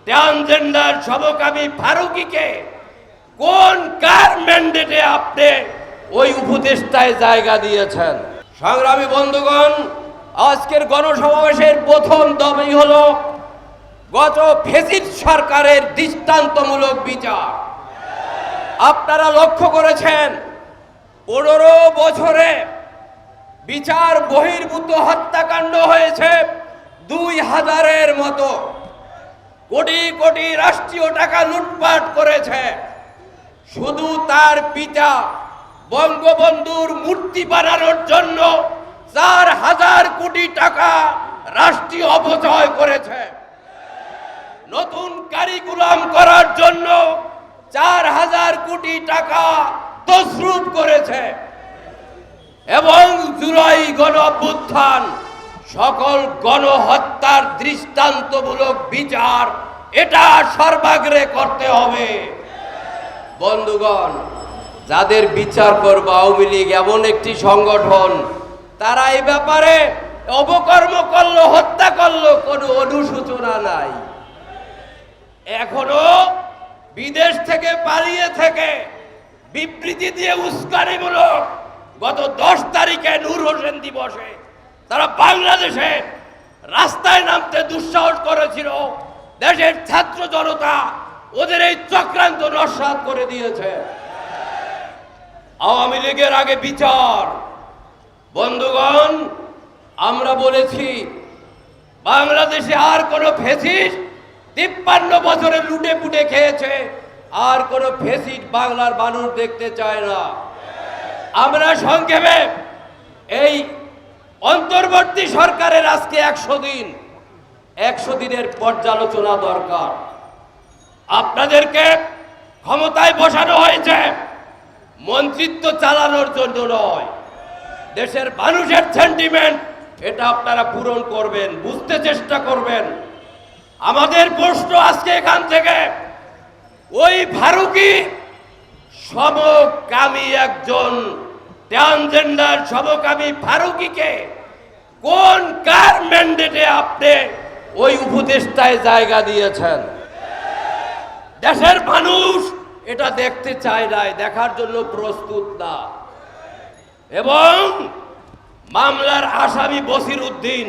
Transgender সমকামী ফারুকীকে কোন কার ম্যান্ডেটে আপনি ওই উপদেষ্টায় জায়গা দিয়েছেন? সংগ্রামী বন্ধুগণ, আজকের গণসমাবেশের প্রথম দাবি হলো গত ফ্যাসিস্ট সরকারের দৃষ্টান্তমূলক বিচার। আপনারা লক্ষ্য করেছেন 15 বছরে বিচার বহির্ভূত হত্যাকাণ্ড হয়েছে 2000-এর মতো। কোটি কোটি রাষ্ট্রীয় টাকা লুটপাট করেছে। শুধু তার পিতা বঙ্গবন্ধুর মূর্তি বানানোর জন্য 4000 কোটি টাকা রাষ্ট্রীয় অপচয় করেছে। নতুন কারিকুলাম করার জন্য 4000 কোটি টাকা তছরূপ করেছে এবং জুলাই গণ অভ্যুত্থান সকল গণহত্যার দৃষ্টান্তমূলক বিচার এটা সর্বাগ্রে করতে হবে। বন্ধুগণ, যাদের বিচার করবে আওয়ামী লীগ এমন একটি সংগঠন, তারা এই ব্যাপারে অপকর্ম করলো, হত্যা করলো, কোনো অনুশোচনা নাই। এখনো বিদেশ থেকে পালিয়ে থেকে বিবৃতি দিয়ে উস্কানিমূলক গত 10 তারিখে নূর হোসেন দিবসে তারা বাংলাদেশে রাস্তায় নামতে দুঃসাহস করেছিল। দেশের ছাত্র জনতা ওদের এই চক্রান্ত নস্যাৎ করে দিয়েছে। আওয়ামী লীগের আগে বিচার। বন্ধুগণ, আমরা বলেছি বাংলাদেশে আর কোনো ফ্যাসিস্ট 53 বছরে লুটে পুটে খেয়েছে, আর কোনো ফ্যাসিস্ট বাংলার মানুষ দেখতে চায় না। আমরা সংক্ষেপে এই অন্তর্বর্তী সরকারের আজকে 100 দিনের পর্যালোচনা দরকার। আপনাদেরকে ক্ষমতায় বসানো হয়েছে মন্ত্রিত্ব চালানোর জন্য নয়, দেশের মানুষের সেন্টিমেন্ট এটা আপনারা পূরণ করবেন, বুঝতে চেষ্টা করবেন। আমাদের প্রশ্ন আজকে এখান থেকে, ওই ফারুকী সমকামী একজন ট্রান্সজেন্ডার সমকামী ফারুকীকে কোন কার ম্যান্ডেটে আপনি ওই উপদেষ্টায় জায়গা দিয়েছেন? দেশের মানুষ এটা দেখতে চায় না, দেখার জন্য প্রস্তুত না। এবং মামলার আসামি বসির উদ্দিন